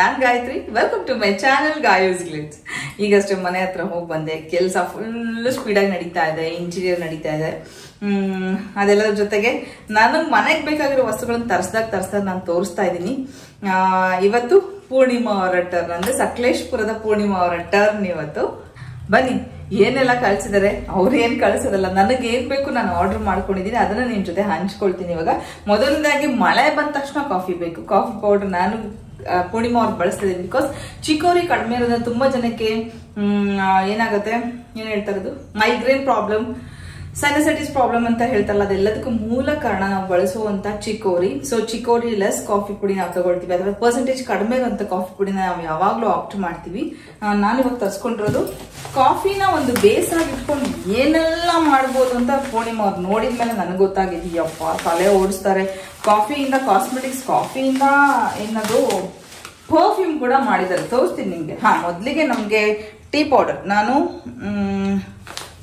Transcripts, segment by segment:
Non Gayatri. Welcome to my channel Gayu's Glitz. ಈಗಷ್ಟೇ ಮನೆ ಹತ್ರ ಹೋಗಿ ಬಂದೆ. ಕೆಲಸ ಫುಲ್ ಸ್ಪೀಡಾಗಿ ನಡೀತಾ ಇದೆ, ಇಂಟೀರಿಯರ್ ನಡೀತಾ ಇದೆ. ಅದೆಲ್ಲರ ಜೊತೆಗೆ ನಾನು ಮನೆಗೆ ಬೇಕಾಗಿರೋ ವಸ್ತುಗಳನ್ನ ತರಿಸ್ದಾಗ ನಾನು ತೋರಿಸ್ತಾ ಇದ್ದೀನಿ. ಇವತ್ತು ಪೂರ್ಣಿಮಾ ಅವರ ಟರ್ನ್, ಅಂದ್ರೆ ಸಕಲೇಶ್ಪುರದ ಪೂರ್ಣಿಮಾ ಅವರ ಟರ್ನ್ ಇವತ್ತು. ಬನ್ನಿ, ಏನೆಲ್ಲ ಕಳ್ಸಿದಾರೆ, ಅವ್ರು ಏನ್ ಕಳ್ಸೋದಲ್ಲ, ನನಗೆ ಏನ್ ಬೇಕು ನಾನು ಆರ್ಡರ್ ಮಾಡ್ಕೊಂಡಿದ್ದೀನಿ, ಅದನ್ನ ನಿಮ್ ಜೊತೆ ಹಂಚ್ಕೊಳ್ತೀನಿ. ಇವಾಗ ಮೊದಲನೇದಾಗಿ ಮಳೆ ಬಂದ ತಕ್ಷಣ ಕಾಫಿ ಬೇಕು. ಕಾಫಿ ಪೌಡರ್ ನಾನು ಪೂರ್ಣಿಮಾ ಅವ್ರು ಬಳಸ್ತಾ ಇದ್ದೀನಿ. ಬಿಕಾಸ್ ಚಿಕೋರಿ ಕಡಿಮೆ ಇರೋದ್ರಿಂದ ತುಂಬಾ ಜನಕ್ಕೆ ಏನಾಗುತ್ತೆ, ಏನ್ ಹೇಳ್ತಾ ಇರೋದು, ಮೈಗ್ರೇನ್ ಪ್ರಾಬ್ಲಮ್, ಸೈನಸೈಟಿಸ್ ಪ್ರಾಬ್ಲಮ್ ಅಂತ ಹೇಳ್ತಾರಲ್ಲ, ಅದೆಲ್ಲದಕ್ಕೂ ಮೂಲ ಕಾರಣ ನಾವು ಬಳಸುವಂತ ಚಿಕೋರಿ. ಸೊ ಚಿಕೋರಿ ಲೆಸ್ ಕಾಫಿ ಪುಡಿ ನಾವು ತಗೊಳ್ತೀವಿ, ಅಥವಾ ಪರ್ಸೆಂಟೇಜ್ ಕಡಿಮೆ ಇರುವಂತ ಕಾಫಿ ಪುಡಿನ ನಾವು ಯಾವಾಗ್ಲೂ ಆಪ್ಟ್ ಮಾಡ್ತೀವಿ. ನಾನು ಇವಾಗ ತರ್ಸ್ಕೊಂಡಿರೋದು ಕಾಫಿನ ಒಂದು ಬೇಸ್ ಆಗಿ ಇಟ್ಕೊಂಡು ಏನೆಲ್ಲ ಮಾಡ್ಬೋದು ಅಂತ ಪೂರ್ಣಿಮಾ ಅವ್ರು ನೋಡಿದ್ಮೇಲೆ ನನಗೆ ಗೊತ್ತಾಗಿದೆಯಪ್ಪ, ತಲೆ ಓಡಿಸ್ತಾರೆ. ಕಾಫಿಯಿಂದ ಕಾಸ್ಮೆಟಿಕ್ಸ್, ಕಾಫಿಯಿಂದ ಏನದು ಪರ್ಫ್ಯೂಮ್ ಕೂಡ ಮಾಡಿದ್ದಾರೆ, ತೋರಿಸ್ತೀನಿ ನಿಮ್ಗೆ. ಮೊದಲಿಗೆ ನಮ್ಗೆ ಟೀ ಪೌಡರ್, ನಾನು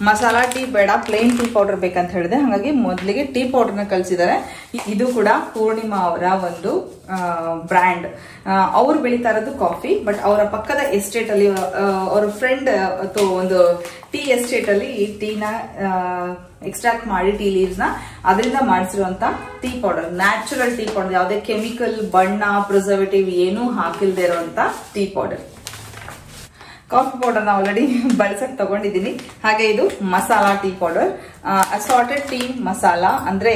ಮಸಾಲಾ ಟೀ ಬೇಡ, ಪ್ಲೇನ್ ಟೀ ಪೌಡರ್ ಬೇಕಂತ ಹೇಳಿದೆ, ಹಾಗಾಗಿ ಮೊದಲಿಗೆ ಟೀ ಪೌಡರ್ನ ಕಳಿಸಿದ್ದಾರೆ. ಇದು ಕೂಡ ಪೂರ್ಣಿಮಾ ಅವರ ಒಂದು ಬ್ರ್ಯಾಂಡ್. ಅವ್ರು ಬೆಳೀತಾ ಇರೋದು ಕಾಫಿ, ಬಟ್ ಅವರ ಪಕ್ಕದ ಎಸ್ಟೇಟ್ ಅಲ್ಲಿ ಅವ್ರ ಫ್ರೆಂಡ್ ಅಥವಾ ಒಂದು ಟೀ ಎಸ್ಟೇಟ್ ಅಲ್ಲಿ ಈ ಟೀನ ಎಕ್ಸ್ಟ್ರಾಕ್ಟ್ ಮಾಡಿ, ಟೀ ಲೀವ್ಸ್ ನ ಅದರಿಂದ ಮಾಡಿಸಿರುವಂತ tea powder, natural tea powder, ಯಾವುದೇ ಕೆಮಿಕಲ್, ಬಣ್ಣ, ಪ್ರಿಸರ್ವೇಟಿವ್ ಏನೂ ಹಾಕಿಲ್ದೇ ಇರುವಂತ ಟೀ ಪೌಡರ್. ಕಾಫಿ ಪೌಡರ್ ನ ಆಲ್ರೆಡಿ ಬಳಸಕ್ ತಗೊಂಡಿದ್ದೀನಿ. ಹಾಗೆ ಇದು masala tea powder, assorted tea masala. ಅಂದ್ರೆ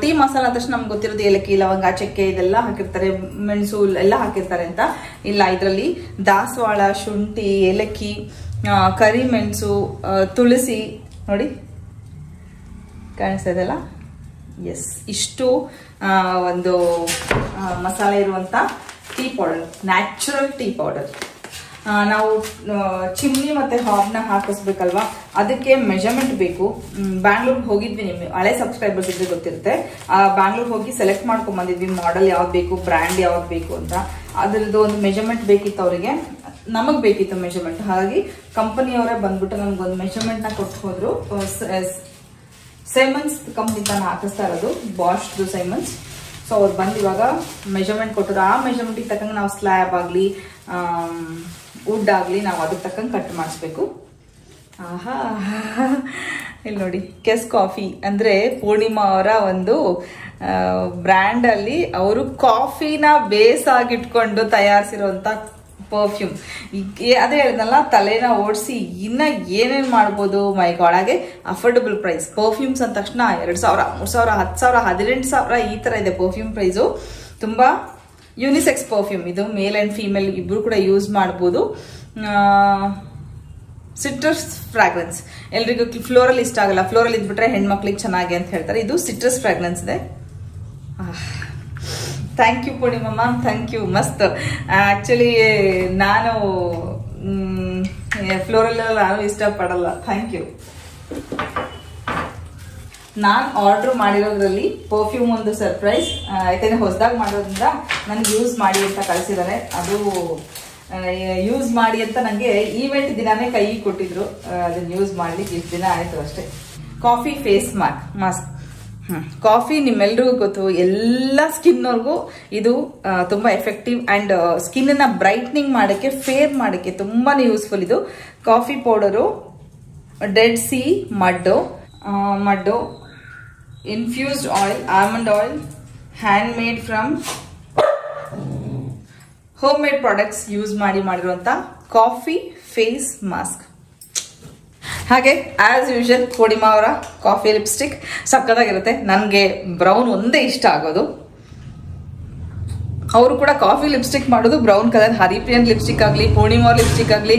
ಟೀ ಮಸಾಲ ಅಂತ ತಕ್ಷಣ ನಮ್ಗೆ ಗೊತ್ತಿರೋದು ಏಲಕ್ಕಿ, ಲವಂಗ, ಚಕ್ಕೆ ಇದೆಲ್ಲ ಹಾಕಿರ್ತಾರೆ, ಮೆಣಸು ಎಲ್ಲ ಹಾಕಿರ್ತಾರೆ ಅಂತ. ಇಲ್ಲ, ಇದರಲ್ಲಿ ದಾಸವಾಳ, ಶುಂಠಿ, ಏಲಕ್ಕಿ, ಕರಿಮೆಣಸು, ತುಳಸಿ, ನೋಡಿ ಕಾಣಿಸ್ತಾ ಇದೆಲ್ಲ, ಎಸ್, ಇಷ್ಟು ಒಂದು ಮಸಾಲೆ ಇರುವಂತ tea powder, natural tea powder. ನಾವು ಚಿಮ್ನಿ ಮತ್ತೆ ಹಾಬ್ನ ಹಾಕಿಸ್ಬೇಕಲ್ವಾ, ಅದಕ್ಕೆ ಮೆಜರ್ಮೆಂಟ್ ಬೇಕು. ಬ್ಯಾಂಗ್ಳೂರ್ಗೆ ಹೋಗಿದ್ವಿ, ನಿಮ್ಗೆ ಹಳೆ ಸಬ್ಸ್ಕ್ರೈಬರ್ಸ್ ಇದ್ರೆ ಗೊತ್ತಿರುತ್ತೆ. ಬ್ಯಾಂಗ್ಳೂರ್ ಹೋಗಿ ಸೆಲೆಕ್ಟ್ ಮಾಡ್ಕೊಂಡ್ ಬಂದಿದ್ವಿ, ಮಾಡೆಲ್ ಯಾವ್ದು ಬೇಕು, ಬ್ರ್ಯಾಂಡ್ ಯಾವ್ದು ಬೇಕು ಅಂತ. ಅದ್ರದ್ದು ಒಂದು ಮೆಜರ್ಮೆಂಟ್ ಬೇಕಿತ್ತು ಅವರಿಗೆ, ನಮಗ್ ಬೇಕಿತ್ತು ಮೆಜರ್ಮೆಂಟ್. ಹಾಗಾಗಿ ಕಂಪನಿಯವರೇ ಬಂದ್ಬಿಟ್ಟು ನಮ್ಗೊಂದು ಮೆಜರ್ಮೆಂಟ್ ನ ಕೊಟ್ಟು ಹೋದ್ರು. ಸೈಮನ್ಸ್ ಕಂಪ್ನಿ ತಾನು ಹಾಕಿಸ್ತಾ ಇರೋದು, ಬಾಷ್ ಸೈಮನ್ಸ್. ಸೊ ಅವ್ರು ಬಂದು ಇವಾಗ ಮೆಜರ್ಮೆಂಟ್ ಕೊಟ್ಟರು. ಆ ಮೆಜರ್ಮೆಂಟ್ಗೆ ತಕ್ಕಂಗೆ ನಾವು ಸ್ಲ್ಯಾಬ್ ಆಗ್ಲಿ, ವುಡ್ ಆಗ್ಲಿ, ನಾವು ಅದಕ್ಕೆ ತಕ್ಕಂಗೆ ಕಟ್ ಮಾಡಿಸ್ಬೇಕು. ಆಹಾ, ಇಲ್ಲಿ ನೋಡಿ, ಕೆಸ್ ಕಾಫಿ ಅಂದ್ರೆ ಪೂರ್ಣಿಮಾ ಅವರ ಒಂದು ಬ್ರ್ಯಾಂಡ್ ಅಲ್ಲಿ ಅವರು ಕಾಫಿನ ಬೇಸ್ ಆಗಿಟ್ಕೊಂಡು ತಯಾರಿಸಿರುವಂತ ಪರ್ಫ್ಯೂಮ್. ಅದೇ ಹೇಳಿದ್ನಲ್ಲ, ತಲೆನ ಓಡಿಸಿ ಇನ್ನ ಏನೇನ್ ಮಾಡ್ಬೋದು. ಮೈ ಗಾಡ್, ಹಾಗೆ ಅಫೋರ್ಡಬಲ್ ಪ್ರೈಸ್. ಪರ್ಫ್ಯೂಮ್ಸ್ ಅಂದ ತಕ್ಷಣ 2,000, 3,000, 10,000, 18,000 ಈ ತರ ಇದೆ ಪರ್ಫ್ಯೂಮ್ ಪ್ರೈಸು. ತುಂಬಾ ಯೂನಿಸೆಕ್ಸ್ ಪರ್ಫ್ಯೂಮ್ ಇದು, ಮೇಲ್ ಅಂಡ್ ಫೀಮೇಲ್ ಇಬ್ರು ಕೂಡ ಯೂಸ್ ಮಾಡ್ಬೋದು. ಸಿಟ್ರಸ್ ಫ್ರಾಗ್ರೆನ್ಸ್, ಎಲ್ರಿಗೂ ಫ್ಲೋರಲ್ ಇಷ್ಟ ಆಗಲ್ಲ, ಫ್ಲೋರಲ್ ಇದ್ಬಿಟ್ರೆ ಹೆಣ್ಮಕ್ಳಿಗೆ ಚೆನ್ನಾಗಿ ಅಂತ ಹೇಳ್ತಾರೆ. ಇದು ಸಿಟ್ರಸ್ ಫ್ರಾಗ್ರೆನ್ಸ್ ಇದೆ. Thank you Poornima ma'am, thank you, ಮಸ್ತ್. ಆಕ್ಚುಲಿ ನಾನು ಫ್ಲೋರಲ್ ನಾನು ಇಷ್ಟಪಡಲ್ಲ. Thank you. ನಾನ್ ಆರ್ಡರ್ ಮಾಡಿರೋದ್ರಲ್ಲಿ ಪರ್ಫ್ಯೂಮ್ ಒಂದು ಸರ್ಪ್ರೈಸ್, ಯಾಕಂದ್ರೆ ಹೊಸದಾಗಿ ಮಾಡೋದ್ರಿಂದ ನನ್ಗೆ ಯೂಸ್ ಮಾಡಿ ಅಂತ ಕಳಿಸಿದ್ದಾರೆ. ಅದು ಯೂಸ್ ಮಾಡಿ ಅಂತ ನಂಗೆ ಈವೆಂಟ್ ದಿನಾನೇ ಕೈ ಕೊಟ್ಟಿದ್ರು, ಅದನ್ನ ಯೂಸ್ ಮಾಡ್ಲಿಕ್ಕೆ ಇಷ್ಟು ದಿನ ಆಯ್ತು ಅಷ್ಟೇ. Coffee face mask. ಕಾಫಿ ನಿಮ್ಮೆಲ್ರಿಗೂ ಗೊತ್ತು, ಎಲ್ಲ ಸ್ಕಿನ್ವರ್ಗೂ ಇದು ತುಂಬಾ ಎಫೆಕ್ಟಿವ್ ಅಂಡ್ ಸ್ಕಿನ್ ನ ಬ್ರೈಟ್ನಿಂಗ್ ಮಾಡಕ್ಕೆ, ಫೇರ್ ಮಾಡಕ್ಕೆ ತುಂಬಾನೇ ಯೂಸ್ಫುಲ್. ಇದು coffee powder, dead sea mud, infused oil, almond oil, hand made from home made products use ಮಾಡಿರುವಂತ ಕಾಫಿ ಫೇಸ್ ಮಾಸ್ಕ್. ಹಾಗೆ ಆಸ್ ಯೂಶುವಲ್ ಪೂರ್ಣಿಮಾ ಅವರ ಕಾಫಿ ಲಿಪ್ಸ್ಟಿಕ್ ಸಕ್ಕತ್ತಾಗಿರುತ್ತೆ. ನನಗೆ ಬ್ರೌನ್ ಒಂದೇ ಇಷ್ಟ ಆಗೋದು. ಅವರು ಕೂಡ ಕಾಫಿ ಲಿಪ್ಸ್ಟಿಕ್ ಮಾಡೋದು ಬ್ರೌನ್ ಕಲರ್. ಹರಿಪ್ರಿಯನ್ ಲಿಪ್ಸ್ಟಿಕ್ ಆಗಲಿ, ಪೂರ್ಣಿಮಾ ಲಿಪ್ಸ್ಟಿಕ್ ಆಗಲಿ,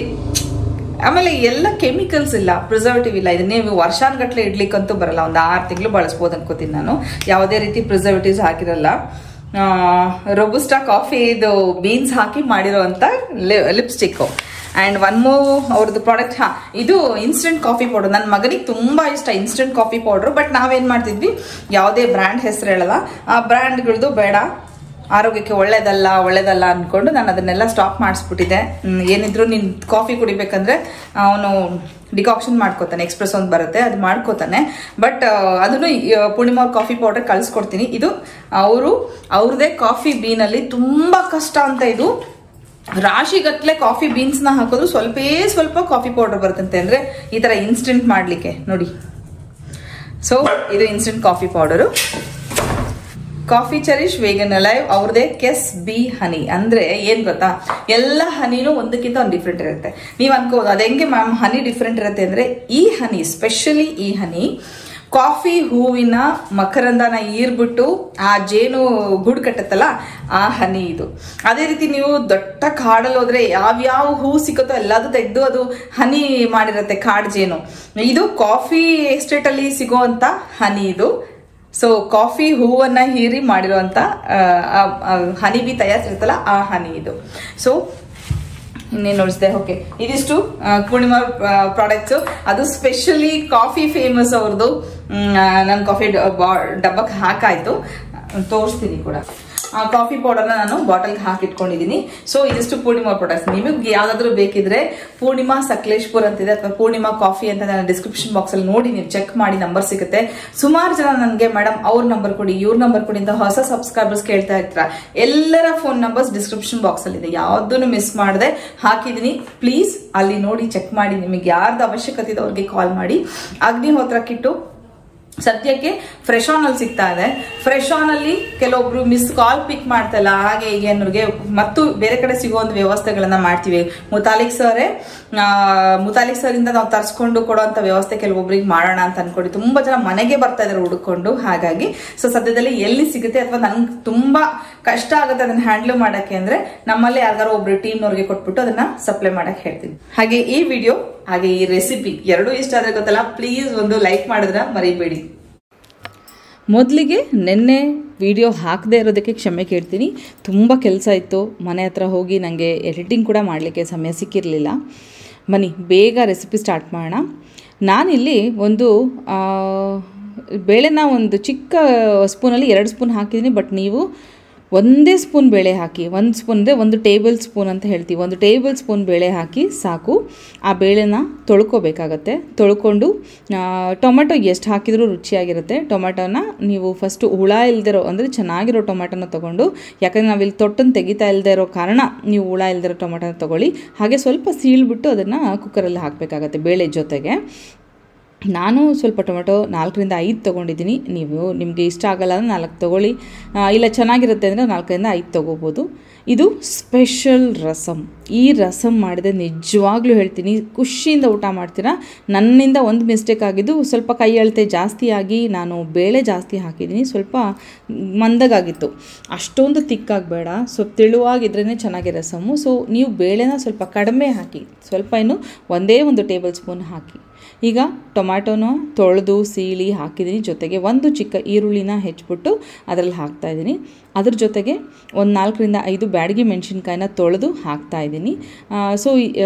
ಆಮೇಲೆ ಎಲ್ಲ ಕೆಮಿಕಲ್ಸ್ ಇಲ್ಲ, ಪ್ರಿಸರ್ವೇಟಿವ್ ಇಲ್ಲ. ಇದನ್ನೇ ವರ್ಷಾನ್ಗಟ್ಲೆ ಇಡ್ಲಿಕ್ಕಂತೂ ಬರಲ್ಲ, ಒಂದು 6 ತಿಂಗಳು ಬಳಸ್ಬೋದು ಅನ್ಕೋತೀನಿ ನಾನು. ಯಾವುದೇ ರೀತಿ ಪ್ರಿಸರ್ವೇಟಿವ್ಸ್ ಹಾಕಿರಲ್ಲ. ರೊಬುಸ್ಟಾ ಕಾಫಿ ಇದು ಬೀನ್ಸ್ ಹಾಕಿ ಮಾಡಿರೋಂಥ ಲಿಪ್ಸ್ಟಿಕ್. ಅಂಡ್ ಒನ್ ಮೋರ್ ಅವ್ರದ್ದು ಪ್ರಾಡಕ್ಟ್, ಇದು ಇನ್ಸ್ಟೆಂಟ್ ಕಾಫಿ ಪೌಡರ್. ನನ್ನ ಮಗನಿಗೆ ತುಂಬಾ ಇಷ್ಟ ಇನ್ಸ್ಟೆಂಟ್ ಕಾಫಿ ಪೌಡರ್. ಬಟ್ ನಾವೇನ್ ಮಾಡ್ತಿದ್ವಿ, ಯಾವುದೇ ಬ್ರ್ಯಾಂಡ್ ಹೆಸರು ಹೇಳಲ್ಲ, ಆ ಬ್ರ್ಯಾಂಡ್ಗಳದ್ದು ಬೇಡ, ಆರೋಗ್ಯಕ್ಕೆ ಒಳ್ಳೇದಲ್ಲ ಅನ್ಕೊಂಡು ನಾನು ಅದನ್ನೆಲ್ಲ ಸ್ಟಾಪ್ ಮಾಡಿಸ್ಬಿಟ್ಟಿದ್ದೆ. ಏನಿದ್ರು ನೀನು ಕಾಫಿ ಕುಡಿಬೇಕಂದ್ರೆ ಅವನು ಡಿಕಾಕ್ಷನ್ ಮಾಡ್ಕೋತಾನೆ, ಎಕ್ಸ್ಪ್ರೆಸ್ ಒಂದು ಬರುತ್ತೆ, ಅದು ಮಾಡ್ಕೋತಾನೆ. ಬಟ್ ಅದನ್ನು ಪೂರ್ಣಿಮಾ ಕಾಫಿ ಪೌಡರ್ ಕಳಿಸ್ಕೊಡ್ತೀನಿ. ಇದು ಅವ್ರದೇ ಕಾಫಿ ಬೀನಲ್ಲಿ ತುಂಬಾ ಕಷ್ಟ ಅಂತ ಇದು ರಾಶಿಗಟ್ಟಲೆ ಕಾಫಿ ಬೀನ್ಸ್ನ ಹಾಕೋದು ಸ್ವಲ್ಪ ಕಾಫಿ ಪೌಡರ್ ಬರುತ್ತಂತೆ, ಅಂದರೆ ಈ ಥರ ಇನ್ಸ್ಟೆಂಟ್ ಮಾಡಲಿಕ್ಕೆ ನೋಡಿ. ಸೊ ಇದು instant coffee powder. Coffee cherish vegan alive ಅವ್ರದೇ ಕೆಸ್ ಬಿ ಹನಿ. ಅಂದ್ರೆ ಏನ್ ಗೊತ್ತಾ, ಎಲ್ಲ ಹನಿನೂ ಒಂದಕ್ಕಿಂತ ಒಂದು ಡಿಫ್ರೆಂಟ್ ಇರುತ್ತೆ. ನೀವು ಅನ್ಕೋದು ಅದು ಹೆಂಗೆ ಮ್ಯಾಮ್ ಹನಿ ಡಿಫ್ರೆಂಟ್ ಇರುತ್ತೆ ಅಂದ್ರೆ, ಈ ಹನಿ ಸ್ಪೆಷಲಿ ಈ ಹನಿ ಕಾಫಿ ಹೂವಿನ ಮಕರಂದನ ಈರ್ಬಿಟ್ಟು ಆ ಜೇನು ಗೂಡು ಕಟ್ಟತ್ತಲ್ಲ ಆ ಹನಿ ಇದು. ಅದೇ ರೀತಿ ನೀವು ದೊಡ್ಡ ಕಾಡಲ್ಲಿ ಹೋದ್ರೆ ಯಾವ್ಯಾವ ಹೂ ಸಿಗುತ್ತೋ ಎಲ್ಲದೂ ತೆಗೆದು ಅದು ಹನಿ ಮಾಡಿರುತ್ತೆ ಕಾಡು ಜೇನು. ಇದು ಕಾಫಿ ಎಸ್ಟೇಟ್ ಅಲ್ಲಿ ಸಿಗೋಂತ ಹನಿ ಇದು. ಸೊ ಕಾಫಿ ಹೂವನ್ನ ಹೀರಿ ಮಾಡಿರುವಂತ ಹನಿ ಬಿ ತಯಾರಿಸಿರುತ್ತಲ್ಲ ಆ ಹನಿ ಇದು. ಸೊ ಇನ್ನೇನು ನೋಡಿಸಿದೆ. ಓಕೆ, ಇದಿಷ್ಟು ಪೂರ್ಣಿಮಾ ಪ್ರಾಡಕ್ಟ್ಸು. ಅದು ಸ್ಪೆಷಲಿ ಕಾಫಿ ಫೇಮಸ್ ಅವ್ರದ್ದು. ನನ್ನ ಕಾಫಿ ಡಬ್ಬಕ್ಕೆ ಹಾಕಾಯ್ತು, ತೋರಿಸ್ತೀನಿ ಕೂಡ. ಆ ಕಾಫಿ ಪೌಡರ್ನ ನಾನು ಬಾಟಲ್ಗೆ ಹಾಕಿಟ್ಕೊಂಡಿದ್ದೀನಿ. ಸೊ ಇದಿಷ್ಟು ಪೂರ್ಣಿಮಾ ಪ್ರಾಡಕ್ಟ್ಸ್. ನಿಮಗೆ ಯಾವ್ದಾದ್ರು ಬೇಕಿದ್ರೆ ಪೂರ್ಣಿಮಾ ಸಕಲೇಶ್ಪುರ್ ಅಂತಿದೆ, ಅಥವಾ ಪೂರ್ಣಿಮಾ ಕಾಫಿ ಅಂತ ನಾನು ಡಿಸ್ಕ್ರಿಪ್ಷನ್ ಬಾಕ್ಸ್ ಅಲ್ಲಿ ನೋಡಿ ನೀವು ಚೆಕ್ ಮಾಡಿ, ನಂಬರ್ ಸಿಗುತ್ತೆ. ಸುಮಾರು ಜನ ನನಗೆ ಮೇಡಮ್ ಅವ್ರ ನಂಬರ್ ಕೊಡಿ, ಇವ್ರ ನಂಬರ್ ಕೊಡಿ ಅಂತ ಹೊಸ ಸಬ್ಸ್ಕ್ರೈಬರ್ಸ್ ಕೇಳ್ತಾ ಇರ್ತೀರ. ಎಲ್ಲರ ಫೋನ್ ನಂಬರ್ಸ್ ಡಿಸ್ಕ್ರಿಪ್ಷನ್ ಬಾಕ್ಸ್ ಅಲ್ಲಿ ಇದೆ, ಯಾವ್ದನ್ನು ಮಿಸ್ ಮಾಡದೆ ಹಾಕಿದೀನಿ. ಪ್ಲೀಸ್ ಅಲ್ಲಿ ನೋಡಿ ಚೆಕ್ ಮಾಡಿ. ನಿಮಗೆ ಯಾರ್ದು ಅವಶ್ಯಕತೆ ಇದೆ ಅವ್ರಿಗೆ ಕಾಲ್ ಮಾಡಿ. ಅಗ್ನಿಹೋತ್ರ ಕಿಟ್ಟು ಸದ್ಯಕ್ಕೆ ಫ್ರೆಶ್ ಆನ್ ಅಲ್ಲಿ ಸಿಗ್ತಾ ಇದೆ. ಫ್ರೆಶ್ ಆನ್ ಅಲ್ಲಿ ಕೆಲವೊಬ್ರು ಮಿಸ್ ಕಾಲ್ ಪಿಕ್ ಮಾಡ್ತಾ ಇಲ್ಲ, ಹಾಗೆ ಹೀಗೆ ಅನ್ನೋರಿಗೆ ಮತ್ತು ಬೇರೆ ಕಡೆ ಸಿಗುವಂತ ವ್ಯವಸ್ಥೆಗಳನ್ನ ಮಾಡ್ತೀವಿ. ಮುತಾಲಿಕ್ ಸರ್ ಇಂದ ನಾವು ತರಿಸ್ಕೊಂಡು ಕೊಡುವಂತ ವ್ಯವಸ್ಥೆ ಕೆಲವೊಬ್ರಿಗೆ ಮಾಡೋಣ ಅಂತ ಅನ್ಕೊಂಡು ತುಂಬಾ ಜನ ಮನೆಗೆ ಬರ್ತಾ ಇದಾರೆ ಹುಡುಕೊಂಡು. ಹಾಗಾಗಿ ಸೊ ಸದ್ಯದಲ್ಲಿ ಎಲ್ಲಿ ಸಿಗುತ್ತೆ ಅಥವಾ ನನ್ಗೆ ತುಂಬಾ ಕಷ್ಟ ಆಗುತ್ತೆ ಅದನ್ನ ಹ್ಯಾಂಡಲ್ ಮಾಡಕ್ಕೆ ಅಂದ್ರೆ ನಮ್ಮಲ್ಲಿ ಯಾರಿಗಾರು ಒಬ್ರು ಟೀಮ್ನವ್ರಿಗೆ ಕೊಟ್ಬಿಟ್ಟು ಅದನ್ನ ಸಪ್ಲೈ ಮಾಡಕ್ ಹೇಳ್ತೀನಿ. ಹಾಗೆ ಈ ವಿಡಿಯೋ ಹಾಗೆ ಈ ರೆಸಿಪಿ ಎರಡೂ ಇಷ್ಟ ಆದ್ರೆ ಗೊತ್ತಲ್ಲ, ಪ್ಲೀಸ್ ಒಂದು ಲೈಕ್ ಮಾಡಿದ್ರೆ ಮರಿಬೇಡಿ. ಮೊದಲಿಗೆ ನಿನ್ನೆ ವಿಡಿಯೋ ಹಾಕದೇ ಇರೋದಕ್ಕೆ ಕ್ಷಮೆ ಕೇಳ್ತೀನಿ. ತುಂಬ ಕೆಲಸ ಇತ್ತು, ಮನೆ ಹತ್ರ ಹೋಗಿ ನನಗೆ ಎಡಿಟಿಂಗ್ ಕೂಡ ಮಾಡಲಿಕ್ಕೆ ಸಮಯ ಸಿಕ್ಕಿರಲಿಲ್ಲ. ಬನ್ನಿ ಬೇಗ ರೆಸಿಪಿ ಸ್ಟಾರ್ಟ್ ಮಾಡೋಣ. ನಾನಿಲ್ಲಿ ಒಂದು ಬೇಳೆನ ಒಂದು ಚಿಕ್ಕ ಸ್ಪೂನಲ್ಲಿ 2 ಸ್ಪೂನ್ ಹಾಕಿದ್ದೀನಿ. ಬಟ್ ನೀವು ಒಂದೇ ಸ್ಪೂನ್ ಬೇಳೆ ಹಾಕಿ, 1 ಸ್ಪೂನ್ ಅಂದರೆ 1 ಟೇಬಲ್ ಸ್ಪೂನ್ ಅಂತ ಹೇಳ್ತೀವಿ, 1 ಟೇಬಲ್ ಸ್ಪೂನ್ ಬೇಳೆ ಹಾಕಿ ಸಾಕು. ಆ ಬೇಳೆನ ತೊಳ್ಕೊಬೇಕಾಗತ್ತೆ. ತೊಳ್ಕೊಂಡು ಟೊಮೆಟೊ ಎಷ್ಟು ಹಾಕಿದರೂ ರುಚಿಯಾಗಿರುತ್ತೆ. ಟೊಮೆಟೊನ ನೀವು ಫಸ್ಟು ಹುಳ ಇಲ್ದಿರೋ ಅಂದರೆ ಚೆನ್ನಾಗಿರೋ ಟೊಮೆಟೊನ ತೊಗೊಂಡು, ಯಾಕಂದರೆ ನಾವಿಲ್ಲಿ ತೊಟ್ಟನ್ನು ತೆಗಿತಾ ಇಲ್ಲದೆ ಇರೋ ಕಾರಣ ನೀವು ಹುಳ ಇಲ್ದಿರೋ ಟೊಮೆಟೊನ ತೊಗೊಳ್ಳಿ. ಹಾಗೆ ಸ್ವಲ್ಪ ಸೀಳ್ಬಿಟ್ಟು ಅದನ್ನು ಕುಕ್ಕರಲ್ಲಿ ಹಾಕಬೇಕಾಗತ್ತೆ ಬೇಳೆ ಜೊತೆಗೆ. ನಾನು ಸ್ವಲ್ಪ ಟೊಮೆಟೊ 4ರಿಂದ 5 ತೊಗೊಂಡಿದ್ದೀನಿ. ನೀವು ನಿಮಗೆ ಇಷ್ಟ ಆಗಲ್ಲ ಅಂದರೆ 4 ತೊಗೊಳ್ಳಿ, ಇಲ್ಲ ಚೆನ್ನಾಗಿರುತ್ತೆ ಅಂದರೆ 4ರಿಂದ 5 ತೊಗೋಬೋದು. ಇದು ಸ್ಪೆಷಲ್ ರಸಮ್. ಈ ರಸಮ್ ಮಾಡಿದೆ ನಿಜವಾಗ್ಲೂ ಹೇಳ್ತೀನಿ ಖುಷಿಯಿಂದ ಊಟ ಮಾಡ್ತೀರಾ. ನನ್ನಿಂದ ಒಂದು ಮಿಸ್ಟೇಕ್ ಆಗಿದ್ದು, ಸ್ವಲ್ಪ ಕೈ ಅಳತೆ ಜಾಸ್ತಿ ಆಗಿ ನಾನು ಬೇಳೆ ಜಾಸ್ತಿ ಹಾಕಿದ್ದೀನಿ, ಸ್ವಲ್ಪ ಮಂದಗಾಗಿತ್ತು. ಅಷ್ಟೊಂದು ತಿಕ್ಕಾಗಬೇಡ, ಸ್ವಲ್ಪ ತೆಳುವಾಗಿದ್ರೇ ಚೆನ್ನಾಗಿ ರಸಮ್ಮು. ಸೊ ನೀವು ಬೇಳೆನ ಸ್ವಲ್ಪ ಕಡಿಮೆ ಹಾಕಿ, ಸ್ವಲ್ಪ ಇನ್ನು 1 ಟೇಬಲ್ ಸ್ಪೂನ್ ಹಾಕಿ. ಈಗ ಟೊಮ್ಯಾಟೊನ ತೊಳೆದು ಸೀಳಿ ಹಾಕಿದ್ದೀನಿ. ಜೊತೆಗೆ 1 ಚಿಕ್ಕ ಈರುಳ್ಳಿನ ಹೆಚ್ಚಿಬಿಟ್ಟು ಅದರಲ್ಲಿ ಹಾಕ್ತಾಯಿದ್ದೀನಿ. ಅದ್ರ ಜೊತೆಗೆ ಒಂದು 4ರಿಂದ 5 ಬ್ಯಾಡಗಿ ಮೆಣಸಿನ್ಕಾಯಿನ ತೊಳೆದು ಹಾಕ್ತಾಯಿದ್ದೀನಿ. ಸೊ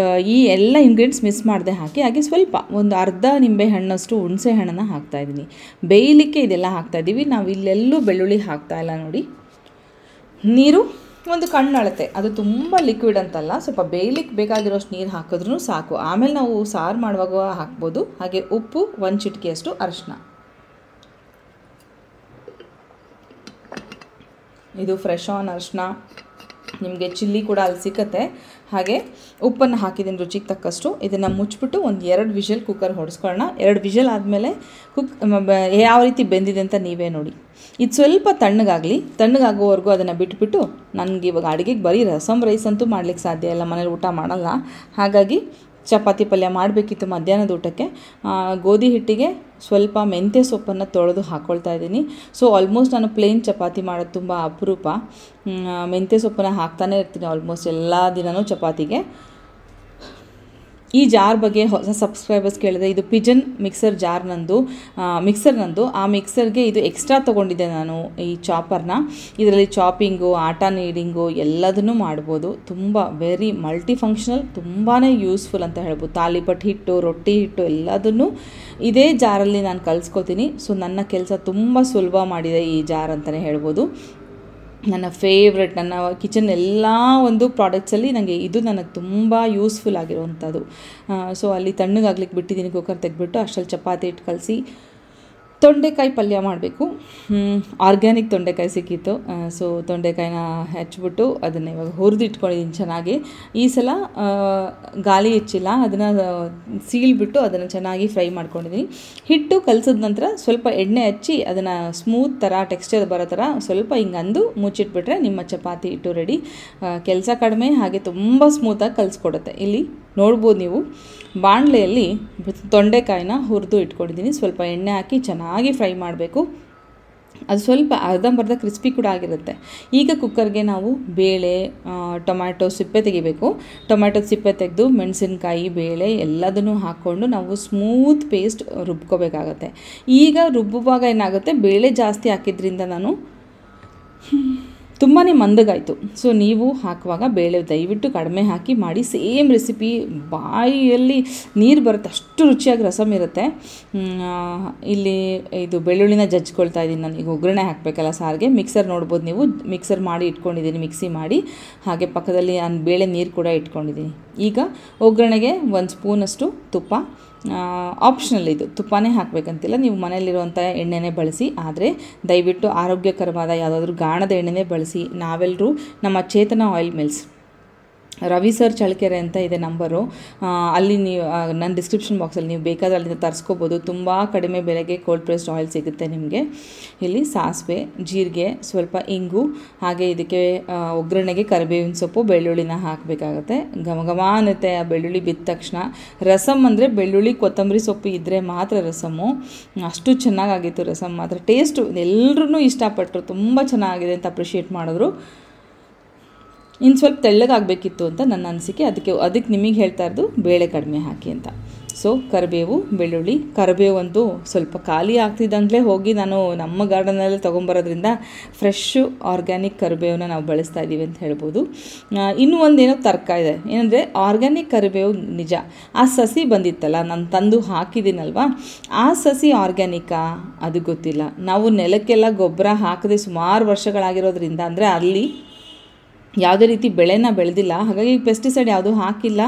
ಈ ಎಲ್ಲ ಇಂಗ್ರೀಡಿಯೆಂಟ್ಸ್ ಮಿಸ್ ಮಾಡದೆ ಹಾಕಿ. ಹಾಗೆ ಸ್ವಲ್ಪ ಒಂದು ಅರ್ಧ ನಿಂಬೆ ಹಣ್ಣಷ್ಟು ಹುಣಸೆ ಹಣ್ಣನ್ನು ಹಾಕ್ತಾಯಿದ್ದೀನಿ. ಬೇಯಲಿಕ್ಕೆ ಇದೆಲ್ಲ ಹಾಕ್ತಾಯಿದ್ದೀವಿ. ನಾವು ಇಲ್ಲೆಲ್ಲೂ ಬೆಳ್ಳುಳ್ಳಿ ಹಾಕ್ತಾಯಿಲ್ಲ ನೋಡಿ. ನೀರು ಒಂದು ಕಣ್ಣಳತೆ, ಅದು ತುಂಬ ಲಿಕ್ವಿಡ್ ಅಂತಲ್ಲ, ಸ್ವಲ್ಪ ಬೇಯಲಿಕ್ಕೆ ಬೇಕಾಗಿರೋಷ್ಟು ನೀರು ಹಾಕಿದ್ರೂ ಸಾಕು. ಆಮೇಲೆ ನಾವು ಸಾರು ಮಾಡುವಾಗ ಹಾಕ್ಬೋದು. ಹಾಗೆ ಉಪ್ಪು 1 ಚಿಟಿಕೆಯಷ್ಟು ಅರಿಶಿನ. ಇದು ಫ್ರೆಶ್ ಆನ್ ಅರಿಶಿನ, ನಿಮಗೆ ಚಿಲ್ಲಿ ಕೂಡ ಅಲ್ಲಿ ಸಿಕ್ಕತ್ತೆ. ಹಾಗೆ ಉಪ್ಪನ್ನು ಹಾಕಿದ್ದೀನಿ ರುಚಿಗೆ ತಕ್ಕಷ್ಟು. ಇದನ್ನು ಮುಚ್ಚಿಬಿಟ್ಟು ಒಂದು 2 ವಿಷಲ್ ಕುಕ್ಕರ್ ಹೊಡೆಸ್ಕೊಳ್ಳೋಣ. 2 ವಿಷಲ್ ಆದಮೇಲೆ ಯಾವ ರೀತಿ ಬೆಂದಿದೆ ಅಂತ ನೀವೇ ನೋಡಿ. ಇದು ಸ್ವಲ್ಪ ತಣ್ಣಗಾಗಲಿ. ತಣ್ಣಗಾಗೋವರೆಗೂ ಅದನ್ನು ಬಿಟ್ಬಿಟ್ಟು, ನನಗೆ ಇವಾಗ ಅಡುಗೆಗೆ ಬರೀ ರಸಮ್ ರೈಸ್ ಅಂತೂ ಮಾಡ್ಲಿಕ್ಕೆ ಸಾಧ್ಯ ಇಲ್ಲ, ಮನೇಲಿ ಊಟ ಮಾಡಲ್ಲ. ಹಾಗಾಗಿ ಚಪಾತಿ ಪಲ್ಯ ಮಾಡಬೇಕಿತ್ತು ಮಧ್ಯಾಹ್ನದ ಊಟಕ್ಕೆ. ಗೋಧಿ ಹಿಟ್ಟಿಗೆ ಸ್ವಲ್ಪ ಮೆಂತ್ಯ ಸೊಪ್ಪನ್ನು ತೊಳೆದು ಹಾಕ್ಕೊಳ್ತಾ ಇದ್ದೀನಿ. ಸೊ ಆಲ್ಮೋಸ್ಟ್ ನಾನು ಪ್ಲೇನ್ ಚಪಾತಿ ಮಾಡೋದು ತುಂಬ ಅಪರೂಪ. ಮೆಂತ್ಯ ಸೊಪ್ಪನ್ನು ಹಾಕ್ತಾನೆ ಇರ್ತೀನಿ ಆಲ್ಮೋಸ್ಟ್ ಎಲ್ಲ ದಿನವೂ ಚಪಾತಿಗೆ. ಈ ಜಾರ್ ಬಗ್ಗೆ ಹೊಸ ಸಬ್ಸ್ಕ್ರೈಬರ್ಸ್ ಕೇಳಿದೆ. ಇದು ಪಿಜನ್ ಮಿಕ್ಸರ್ ಜಾರ್ ನಂದು, ಆ ಮಿಕ್ಸರ್ಗೆ ಇದು ಎಕ್ಸ್ಟ್ರಾ ತೊಗೊಂಡಿದ್ದೆ ನಾನು ಈ ಚಾಪರ್ನ. ಇದರಲ್ಲಿ ಚಾಪಿಂಗು, ಆಟ ನೀಡಿಂಗು ಎಲ್ಲದನ್ನೂ ಮಾಡ್ಬೋದು. ತುಂಬ ವೆರಿ ಮಲ್ಟಿ ಫಂಕ್ಷನಲ್, ತುಂಬಾ ಯೂಸ್ಫುಲ್ ಅಂತ ಹೇಳ್ಬೋದು. ತಾಲಿಪಟ್ಟು ಹಿಟ್ಟು, ರೊಟ್ಟಿ ಹಿಟ್ಟು ಎಲ್ಲದನ್ನೂ ಇದೇ ಜಾರಲ್ಲಿ ನಾನು ಕಲಿಸ್ಕೊತೀನಿ. ಸೊ ನನ್ನ ಕೆಲಸ ತುಂಬ ಸುಲಭ ಮಾಡಿದೆ ಈ ಜಾರ್ ಅಂತಲೇ ಹೇಳ್ಬೋದು. ನನ್ನ ಫೇವ್ರೆಟ್, ನನ್ನ ಕಿಚನ್ ಎಲ್ಲ ಒಂದು ಪ್ರಾಡಕ್ಟ್ಸಲ್ಲಿ ನನಗೆ ಇದು ನನಗೆ ತುಂಬ ಯೂಸ್ಫುಲ್ ಆಗಿರುವಂಥದ್ದು. ಸೊ ಅಲ್ಲಿ ತಣ್ಣಗಾಗ್ಲಿಕ್ಕೆ ಬಿಟ್ಟಿದ್ದೀನಿ, ಕುಕ್ಕರ್ ತೆಗೆದ್ಬಿಟ್ಟು ಅಷ್ಟರಲ್ಲಿ ಚಪಾತಿ ಹಿಟ್ಟು ಕಲಸಿ ತೊಂಡೆಕಾಯಿ ಪಲ್ಯ ಮಾಡಬೇಕು. ಆರ್ಗ್ಯಾನಿಕ್ ತೊಂಡೆಕಾಯಿ ಸಿಕ್ಕಿತ್ತು. ಸೊ ತೊಂಡೆಕಾಯಿನ ಹೆಚ್ಚಿಬಿಟ್ಟು ಅದನ್ನು ಇವಾಗ ಹುರಿದು ಇಟ್ಕೊಂಡಿದ್ದೀನಿ ಚೆನ್ನಾಗಿ. ಈ ಸಲ ಗಾಳಿ ಹೆಚ್ಚಿಲ್ಲ, ಅದನ್ನು ಸೀಳ್ಬಿಟ್ಟು ಅದನ್ನು ಚೆನ್ನಾಗಿ ಫ್ರೈ ಮಾಡ್ಕೊಂಡಿದ್ದೀನಿ. ಹಿಟ್ಟು ಕಲಸಿದ ನಂತರ ಸ್ವಲ್ಪ ಎಣ್ಣೆ ಹಚ್ಚಿ ಅದನ್ನು ಸ್ಮೂತ್ ಥರ ಟೆಕ್ಸ್ಚರ್ ಬರೋ ಥರ ಸ್ವಲ್ಪ ಹಿಂಗಂದು ಮುಚ್ಚಿಟ್ಬಿಟ್ರೆ ನಿಮ್ಮ ಚಪಾತಿ ಹಿಟ್ಟು ರೆಡಿ. ಕೆಲಸ ಕಡಿಮೆ, ಹಾಗೆ ತುಂಬ ಸ್ಮೂತಾಗಿ ಕಲಿಸ್ಕೊಡುತ್ತೆ. ಇಲ್ಲಿ ನೋಡ್ಬೋದು ನೀವು, ಬಾಣಲೆಯಲ್ಲಿ ತೊಂಡೆಕಾಯಿನ ಹುರಿದು ಇಟ್ಕೊಂಡಿದ್ದೀನಿ. ಸ್ವಲ್ಪ ಎಣ್ಣೆ ಹಾಕಿ ಚೆನ್ನಾಗಿ ಫ್ರೈ ಮಾಡಬೇಕು. ಅದು ಸ್ವಲ್ಪ ಅರ್ಧಂಬರ್ಧ ಕ್ರಿಸ್ಪಿ ಕೂಡ ಆಗಿರುತ್ತೆ. ಈಗ ಕುಕ್ಕರ್ಗೆ ನಾವು ಬೇಳೆ, ಟೊಮ್ಯಾಟೊ ಸಿಪ್ಪೆ ತೆಗಿಬೇಕು. ಟೊಮ್ಯಾಟೊ ಸಿಪ್ಪೆ ತೆಗೆದು ಮೆಣಸಿನ್ಕಾಯಿ, ಬೇಳೆ ಎಲ್ಲದನ್ನು ಹಾಕ್ಕೊಂಡು ನಾವು ಸ್ಮೂತ್ ಪೇಸ್ಟ್ ರುಬ್ಕೋಬೇಕಾಗತ್ತೆ. ಈಗ ರುಬ್ಬುವಾಗ ಏನಾಗುತ್ತೆ, ಬೇಳೆ ಜಾಸ್ತಿ ಹಾಕಿದ್ರಿಂದ ನಾನು ತುಂಬಾ ಮಂದಗಾಯಿತು. ಸೊ ನೀವು ಹಾಕುವಾಗ ಬೇಳೆ ದಯವಿಟ್ಟು ಕಡಿಮೆ ಹಾಕಿ ಮಾಡಿ. ಸೇಮ್ ರೆಸಿಪಿ, ಬಾಯಿಯಲ್ಲಿ ನೀರು ಬರುತ್ತೆ, ಅಷ್ಟು ರುಚಿಯಾಗಿ ರಸಮ್ ಇರುತ್ತೆ. ಇಲ್ಲಿ ಇದು ಬೆಳ್ಳುಳ್ಳಿನ ಜಜ್ಕೊಳ್ತಾ ಇದ್ದೀನಿ ನಾನು. ಈಗ ಒಗ್ಗರಣೆ ಹಾಕಬೇಕಲ್ಲ ಸಾರಿಗೆ. ಮಿಕ್ಸರ್ ನೋಡ್ಬೋದು ನೀವು, ಮಿಕ್ಸರ್ ಮಾಡಿ ಇಟ್ಕೊಂಡಿದ್ದೀನಿ, ಮಿಕ್ಸಿ ಮಾಡಿ. ಹಾಗೆ ಪಕ್ಕದಲ್ಲಿ ಬೇಳೆ ನೀರು ಕೂಡ ಇಟ್ಕೊಂಡಿದ್ದೀನಿ. ಈಗ ಒಗ್ಗರಣೆಗೆ 1 ಸ್ಪೂನಷ್ಟು ತುಪ್ಪ. ಆಪ್ಷನಲ್ ಇದು, ತುಪ್ಪನೇ ಹಾಕಬೇಕಂತಿಲ್ಲ, ನೀವು ಮನೆಯಲ್ಲಿರುವಂಥ ಎಣ್ಣೆನೇ ಬಳಸಿ. ಆದರೆ ದಯವಿಟ್ಟು ಆರೋಗ್ಯಕರವಾದ ಯಾವುದಾದ್ರೂ ಗಾಣದ ಎಣ್ಣೆನೇ ಬಳಸಿ. ನಾವೆಲ್ಲರೂ ನಮ್ಮ Chetana oil mills, Ravi sir Challakere ಅಂತ ಇದೆ ನಂಬರು, ಅಲ್ಲಿ ನೀವು ನನ್ನ ಡಿಸ್ಕ್ರಿಪ್ಷನ್ ಬಾಕ್ಸಲ್ಲಿ ನೀವು ಬೇಕಾದರೆ ಅಲ್ಲಿಂದ ತರಿಸ್ಕೋಬೋದು. ತುಂಬ ಕಡಿಮೆ ಬೆಲೆಗೆ ಕೋಲ್ಡ್ ಪ್ರೆಸ್ಡ್ ಆಯಿಲ್ ಸಿಗುತ್ತೆ ನಿಮಗೆ. ಇಲ್ಲಿ ಸಾಸಿವೆ, ಜೀರಿಗೆ, ಸ್ವಲ್ಪ ಇಂಗು, ಹಾಗೆ ಇದಕ್ಕೆ ಒಗ್ಗರಣೆಗೆ ಕರಿಬೇವಿನ ಸೊಪ್ಪು, ಬೆಳ್ಳುಳ್ಳಿನ ಹಾಕಬೇಕಾಗತ್ತೆ. ಘಮ ಅನ್ನುತ್ತೆ ಆ ಬೆಳ್ಳುಳ್ಳಿ ಬಿದ್ದ ತಕ್ಷಣ. ರಸಮ್ ಅಂದರೆ ಬೆಳ್ಳುಳ್ಳಿ ಕೊತ್ತಂಬರಿ ಸೊಪ್ಪು ಇದ್ದರೆ ಮಾತ್ರ ರಸಮ್ಮು. ಅಷ್ಟು ಚೆನ್ನಾಗಾಗಿತ್ತು ರಸಮ್ ಮಾತ್ರ. ಟೇಸ್ಟು ಎಲ್ಲರೂ ಇಷ್ಟಪಟ್ಟರು, ತುಂಬ ಚೆನ್ನಾಗಿದೆ ಅಂತ ಅಪ್ರಿಷಿಯೇಟ್ ಮಾಡಿದ್ರು. ಇನ್ನು ಸ್ವಲ್ಪ ತೆಳ್ಳಗಾಗಬೇಕಿತ್ತು ಅಂತ ನನ್ನ ಅನಿಸಿಕೆ. ಅದಕ್ಕೆ ನಿಮಗೆ ಹೇಳ್ತಾ ಇರೋದು ಬೇಳೆ ಕಡಿಮೆ ಹಾಕಿ ಅಂತ. ಸೊ ಕರಿಬೇವು, ಬೆಳ್ಳುಳ್ಳಿ, ಕರಿಬೇವು ಅಂತೂ ಸ್ವಲ್ಪ ಖಾಲಿ ಆಗ್ತಿದ್ದಂಗಲೇ ಹೋಗಿ ನಾನು ನಮ್ಮ ಗಾರ್ಡನಲ್ಲಿ ತೊಗೊಂಬರೋದ್ರಿಂದ ಫ್ರೆಶ್ಶು ಆರ್ಗ್ಯಾನಿಕ್ ಕರಿಬೇವನ್ನ ನಾವು ಬಳಸ್ತಾ ಇದ್ದೀವಿ ಅಂತ ಹೇಳ್ಬೋದು. ಇನ್ನೂ ಒಂದೇನೋ ತರ್ಕ ಇದೆ, ಏನಂದರೆ ಆರ್ಗ್ಯಾನಿಕ್ ಕರಿಬೇವು ನಿಜ, ಆ ಸಸಿ ಬಂದಿತ್ತಲ್ಲ ನಾನು ತಂದು ಹಾಕಿದ್ದೀನಲ್ವ, ಆ ಸಸಿ ಆರ್ಗ್ಯಾನಿಕ್ಕಾ ಅದು ಗೊತ್ತಿಲ್ಲ. ನಾವು ನೆಲಕ್ಕೆಲ್ಲ ಗೊಬ್ಬರ ಹಾಕದೆ ಸುಮಾರು ವರ್ಷಗಳಾಗಿರೋದ್ರಿಂದ, ಅಂದರೆ ಅಲ್ಲಿ ಯಾವುದೇ ರೀತಿ ಬೆಳೆನ ಬೆಳೆದಿಲ್ಲ, ಹಾಗಾಗಿ ಪೆಸ್ಟಿಸೈಡ್ ಯಾವುದೂ ಹಾಕಿಲ್ಲ,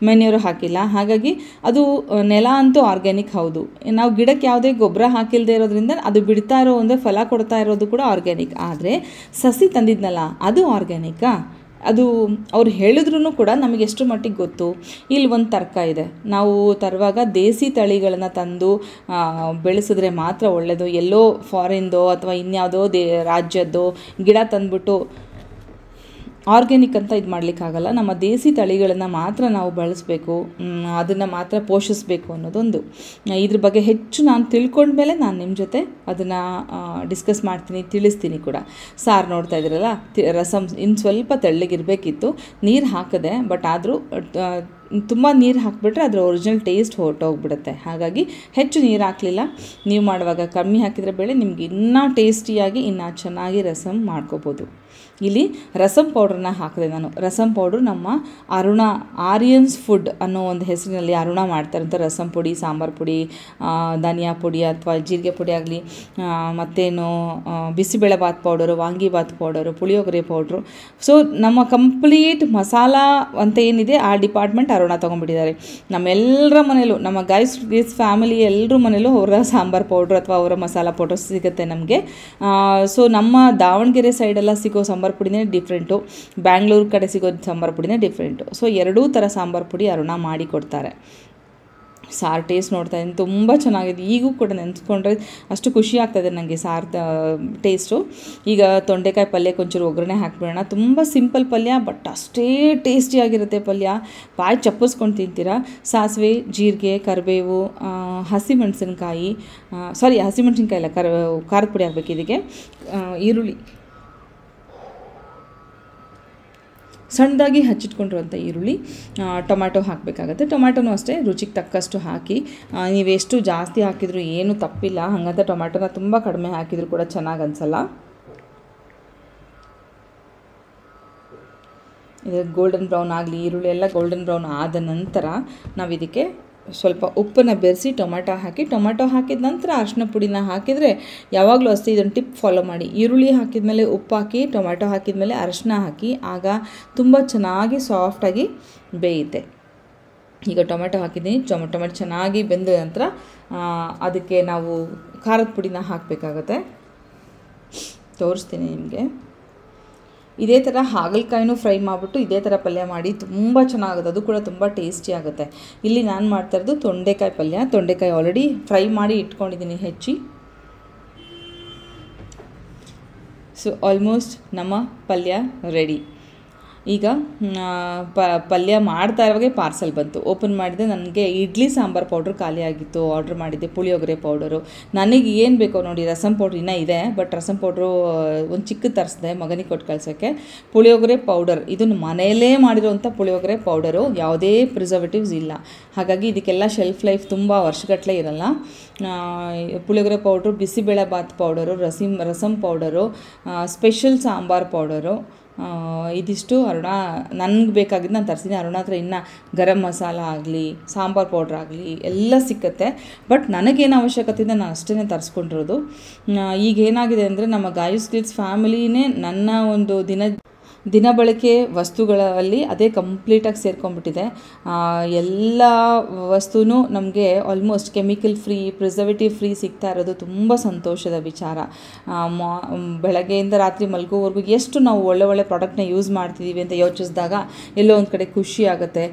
ಮೆನ್ಯೂರು ಹಾಕಿಲ್ಲ. ಹಾಗಾಗಿ ಅದು ನೆಲ ಅಂತೂ ಆರ್ಗ್ಯಾನಿಕ್ ಹೌದು. ನಾವು ಗಿಡಕ್ಕೆ ಯಾವುದೇ ಗೊಬ್ಬರ ಹಾಕಿಲ್ಲದೆ ಇರೋದ್ರಿಂದ ಅದು ಬಿಡ್ತಾ ಇರೋ ಅಂದರೆ ಫಲ ಕೊಡ್ತಾ ಇರೋದು ಕೂಡ ಆರ್ಗ್ಯಾನಿಕ್. ಆದರೆ ಸಸಿ ತಂದಿದ್ನಲ್ಲ ಅದು ಆರ್ಗ್ಯಾನಿಕ್ಕಾ? ಅದು ಅವ್ರು ಹೇಳಿದ್ರೂ ಕೂಡ ನಮಗೆ ಎಷ್ಟು ಮಟ್ಟಿಗೆ ಗೊತ್ತು. ಇಲ್ಲಿ ಒಂದು ತರ್ಕ ಇದೆ, ನಾವು ತರುವಾಗ ದೇಸಿ ತಳಿಗಳನ್ನು ತಂದು ಬೆಳೆಸಿದ್ರೆ ಮಾತ್ರ ಒಳ್ಳೆಯದು. ಎಲ್ಲೋ ಫಾರಿನ್ದೋ ಅಥವಾ ಇನ್ಯಾವುದೋ ರಾಜ್ಯದ್ದು ಗಿಡ ತಂದುಬಿಟ್ಟು ಆರ್ಗ್ಯಾನಿಕ್ ಅಂತ ಇದು ಮಾಡಲಿಕ್ಕಾಗಲ್ಲ. ನಮ್ಮ ದೇಸಿ ತಳಿಗಳನ್ನು ಮಾತ್ರ ನಾವು ಬಳಸಬೇಕು, ಅದನ್ನು ಮಾತ್ರ ಪೋಷಿಸಬೇಕು ಅನ್ನೋದೊಂದು. ಇದ್ರ ಬಗ್ಗೆ ಹೆಚ್ಚು ನಾನು ತಿಳ್ಕೊಂಡ್ಮೇಲೆ ನಾನು ನಿಮ್ಮ ಜೊತೆ ಅದನ್ನು ಡಿಸ್ಕಸ್ ಮಾಡ್ತೀನಿ, ತಿಳಿಸ್ತೀನಿ ಕೂಡ. ಸಾರು ನೋಡ್ತಾ ಇದ್ದೀರಲ್ಲ, ರಸಮ್ ಇನ್ನು ಸ್ವಲ್ಪ ತೆಳ್ಳಗಿರಬೇಕಿತ್ತು, ನೀರು ಹಾಕಿದೆ. ಬಟ್ ಆದರೂ ತುಂಬ ನೀರು ಹಾಕಿಬಿಟ್ರೆ ಅದರ ಒರಿಜಿನಲ್ ಟೇಸ್ಟ್ ಹೊರಟೋಗ್ಬಿಡುತ್ತೆ. ಹಾಗಾಗಿ ಹೆಚ್ಚು ನೀರು ಹಾಕಲಿಲ್ಲ. ನೀವು ಮಾಡುವಾಗ ಕಮ್ಮಿ ಹಾಕಿದರೆ ಬೇಳೆ ನಿಮ್ಗೆ ಇನ್ನೂ ಟೇಸ್ಟಿಯಾಗಿ ಇನ್ನೂ ಚೆನ್ನಾಗಿ ರಸಮ್ ಮಾಡ್ಕೋಬೋದು. ಇಲ್ಲಿ ರಸಮ್ ಪೌಡ್ರನ್ನ ಹಾಕಿದೆ ನಾನು. ರಸಮ್ ಪೌಡ್ರು ನಮ್ಮ ಆರ್ಯನ್ಸ್ ಫುಡ್ ಅನ್ನೋ ಒಂದು ಹೆಸರಿನಲ್ಲಿ ಅರುಣ ಮಾಡ್ತಾರಂಥ ರಸಮ್ ಪುಡಿ, ಸಾಂಬಾರು ಪುಡಿ, ಧನಿಯಾ ಪುಡಿ ಅಥವಾ ಜೀರಿಗೆ ಪುಡಿ ಆಗಲಿ, ಮತ್ತೇನು bisibelebath powder, vangibath powder, puliyogare powder. So ನಮ್ಮ ಕಂಪ್ಲೀಟ್ ಮಸಾಲ ಅಂತ ಏನಿದೆ ಆ ಡಿಪಾರ್ಟ್ಮೆಂಟ್ ಅರುಣ ತೊಗೊಂಡ್ಬಿಟ್ಟಿದ್ದಾರೆ. ನಮ್ಮೆಲ್ಲರ ಮನೇಲೂ, ನಮ್ಮ ಗೈಸ್ ಫ್ಯಾಮಿಲಿ ಎಲ್ಲರ ಮನೇಲೂ ಅವರ ಸಾಂಬಾರು ಪೌಡ್ರು ಅಥವಾ ಅವರ ಮಸಾಲ ಪೌಡ್ರ್ ಸಿಗುತ್ತೆ ನಮಗೆ. ಸೊ ನಮ್ಮ ದಾವಣಗೆರೆ ಸೈಡೆಲ್ಲ ಸಿಗೋ ಸಾಂಬಾರು ಪುಡಿನೇ ಡಿಫ್ರೆಂಟು, ಬ್ಯಾಂಗ್ಳೂರು ಕಡೆ ಸಿಗೋ ಸಾಂಬಾರು ಪುಡಿನೇ ಡಿಫ್ರೆಂಟು. ಸೊ ಎರಡೂ ಥರ ಸಾಂಬಾರು ಪುಡಿ ಅರುಣ ಮಾಡಿ ಕೊಡ್ತಾರೆ. ಸಾರು ಟೇಸ್ಟ್ ನೋಡ್ತಾ ಇದ್ದೀನಿ, ತುಂಬ ಚೆನ್ನಾಗಿದೆ. ಈಗೂ ಕೂಡ ನೆನೆಸ್ಕೊಂಡ್ರೆ ಅಷ್ಟು ಖುಷಿ ಆಗ್ತಾಯಿದೆ ನನಗೆ ಸಾರು ಟೇಸ್ಟು. ಈಗ ತೊಂಡೆಕಾಯಿ ಪಲ್ಯಕ್ಕೆ ಒಂಚೂರು ಒಗ್ಗರಣೆ ಹಾಕ್ಬಿಡೋಣ. ತುಂಬ ಸಿಂಪಲ್ ಪಲ್ಯ, ಬಟ್ ಅಷ್ಟೇ ಟೇಸ್ಟಿಯಾಗಿರುತ್ತೆ ಪಲ್ಯ. ಬಾಯಿ ಚಪ್ಪಿಸ್ಕೊಂಡು ತಿಂತೀರಾ. ಸಾಸಿವೆ, ಜೀರಿಗೆ, ಕರಿಬೇವು, ಹಸಿಮೆಣಸಿನ್ಕಾಯಿ ಇಲ್ಲ, ಖಾರದ ಪುಡಿ ಹಾಕಬೇಕು ಇದಕ್ಕೆ, ಈರುಳ್ಳಿ, ಸಣ್ಣದಾಗಿ ಹಚ್ಚಿಟ್ಕೊಂಡಿರುವಂಥ ಈರುಳ್ಳಿ, ಟೊಮ್ಯಾಟೊ ಹಾಕಬೇಕಾಗತ್ತೆ. ಟೊಮ್ಯಾಟೊನೂ ಅಷ್ಟೇ ರುಚಿಗೆ ತಕ್ಕಷ್ಟು ಹಾಕಿ. ನೀವೆಷ್ಟು ಜಾಸ್ತಿ ಹಾಕಿದರೂ ಏನೂ ತಪ್ಪಿಲ್ಲ, ಹಾಗಂತ ಟೊಮ್ಯಾಟೊನ ತುಂಬ ಕಡಿಮೆ ಹಾಕಿದರೂ ಕೂಡ ಚೆನ್ನಾಗಿ ಅನಿಸಲ್ಲ. ಇದು ಗೋಲ್ಡನ್ ಬ್ರೌನ್ ಆಗಲಿ, ಈರುಳ್ಳಿ ಎಲ್ಲ ಗೋಲ್ಡನ್ ಬ್ರೌನ್ ಆದ ನಂತರ ನಾವು ಇದಕ್ಕೆ ಸ್ವಲ್ಪ ಉಪ್ಪನ್ನು ಬೆರೆಸಿ ಟೊಮ್ಯಾಟೊ ಹಾಕಿದ ನಂತರ ಅರಿಶಿನ ಪುಡಿನ ಹಾಕಿದರೆ, ಯಾವಾಗಲೂ ಅಷ್ಟೇ ಇದನ್ನು ಟಿಪ್ ಫಾಲೋ ಮಾಡಿ. ಈರುಳ್ಳಿ ಹಾಕಿದ ಮೇಲೆ ಉಪ್ಪು ಹಾಕಿ, ಟೊಮ್ಯಾಟೊ ಹಾಕಿದ ಮೇಲೆ ಅರಿಶಿನ ಹಾಕಿ, ಆಗ ತುಂಬ ಚೆನ್ನಾಗಿ ಸಾಫ್ಟಾಗಿ ಬೇಯುತ್ತೆ. ಈಗ ಟೊಮೆಟೊ ಹಾಕಿದ್ದೀನಿ. ಟೊಮೆಟೊ ಚೆನ್ನಾಗಿ ಬೆಂದ ನಂತರ ಅದಕ್ಕೆ ನಾವು ಖಾರದ ಪುಡಿನ ಹಾಕಬೇಕಾಗತ್ತೆ. ತೋರಿಸ್ತೀನಿ ನಿಮಗೆ. ಇದೇ ಥರ ಹಾಗಲಕಾಯಿನೂ ಫ್ರೈ ಮಾಡಿಬಿಟ್ಟು ಇದೇ ಥರ ಪಲ್ಯ ಮಾಡಿ ತುಂಬ ಚೆನ್ನಾಗುತ್ತೆ, ಅದು ಕೂಡ ತುಂಬ ಟೇಸ್ಟಿ ಆಗುತ್ತೆ. ಇಲ್ಲಿ ನಾನು ಮಾಡ್ತಾ ಇರೋದು ತೊಂಡೆಕಾಯಿ ಪಲ್ಯ. ತೊಂಡೆಕಾಯಿ ಆಲ್ರೆಡಿ ಫ್ರೈ ಮಾಡಿ ಇಟ್ಕೊಂಡಿದ್ದೀನಿ ಹೆಚ್ಚಿ. ಸೊ ಆಲ್ಮೋಸ್ಟ್ ನಮ್ಮ ಪಲ್ಯ ರೆಡಿ. ಈಗ ಪಲ್ಯ ಮಾಡ್ತಾ ಇರುವಾಗೆ ಪಾರ್ಸಲ್ ಬಂತು. ಓಪನ್ ಮಾಡಿದೆ, ನನಗೆ ಇಡ್ಲಿ ಸಾಂಬಾರು ಪೌಡ್ರ್ ಖಾಲಿ ಆಗಿತ್ತು, ಆರ್ಡ್ರ್ ಮಾಡಿದ್ದೆ ಪುಳಿಯೋಗರೆ ಪೌಡರು. ನನಗೆ ಏನು ಬೇಕೋ ನೋಡಿ, ರಸಮ್ ಪೌಡ್ರ್ ಇನ್ನೂ ಇದೆ, ಬಟ್ ರಸಮ್ ಪೌಡ್ರು ಒಂದು ಚಿಕ್ಕದು ತರಿಸಿದೆ ಮಗನಿಗೆ ಕೊಟ್ಟು ಕಳ್ಸೋಕ್ಕೆ. ಪುಳಿಯೋಗರೆ ಪೌಡರ್, ಇದನ್ನು ಮನೆಯಲ್ಲೇ ಮಾಡಿರೋವಂಥ ಪುಳಿಯೋಗರೆ ಪೌಡರು, ಯಾವುದೇ ಪ್ರಿಸರ್ವೇಟಿವ್ಸ್ ಇಲ್ಲ. ಹಾಗಾಗಿ ಇದಕ್ಕೆಲ್ಲ ಶೆಲ್ಫ್ ಲೈಫ್ ತುಂಬ ವರ್ಷಗಟ್ಟಲೆ ಇರಲ್ಲ. Puliyogare powder, bisibele bath powder, rasam powder, special sambar powder, ಇದಿಷ್ಟು ನನಗೆ ಬೇಕಾಗಿದ್ದು ನಾನು ತರಿಸಿದ್ದೀನಿ. ಅರುಣ ಹತ್ರ ಇನ್ನು ಗರಂ ಮಸಾಲ ಆಗಲಿ, ಸಾಂಬಾರು ಪೌಡ್ರ್ ಆಗಲಿ ಎಲ್ಲ ಸಿಕ್ಕತ್ತೆ. ಬಟ್ ನನಗೇನು ಅವಶ್ಯಕತೆ ಇದೆ ನಾನು ಅಷ್ಟೇ ತರಿಸ್ಕೊಂಡಿರೋದು. ಈಗ ಏನಾಗಿದೆ ಅಂದರೆ, ನಮ್ಮ ಗಾಯಸ್ ಗಿಲ್ಸ್ ಫ್ಯಾಮಿಲಿನೇ ನನ್ನ ಒಂದು ದಿನ ಬಳಕೆ ವಸ್ತುಗಳಲ್ಲಿ ಅದೇ ಕಂಪ್ಲೀಟಾಗಿ ಸೇರ್ಕೊಂಡ್ಬಿಟ್ಟಿದೆ. ಎಲ್ಲ ವಸ್ತುನೂ ನಮಗೆ almost chemical free, preservative free ಸಿಗ್ತಾ ಇರೋದು ತುಂಬ ಸಂತೋಷದ ವಿಚಾರ. ಬೆಳಗ್ಗೆಯಿಂದ ರಾತ್ರಿ ಮಲ್ಗೋವರೆಗೂ ಎಷ್ಟು ನಾವು ಒಳ್ಳೆ ಪ್ರಾಡಕ್ಟ್ನ ಯೂಸ್ ಮಾಡ್ತಿದ್ದೀವಿ ಅಂತ ಯೋಚಿಸಿದಾಗ ಎಲ್ಲೋ ಒಂದು ಕಡೆ ಖುಷಿ ಆಗುತ್ತೆ.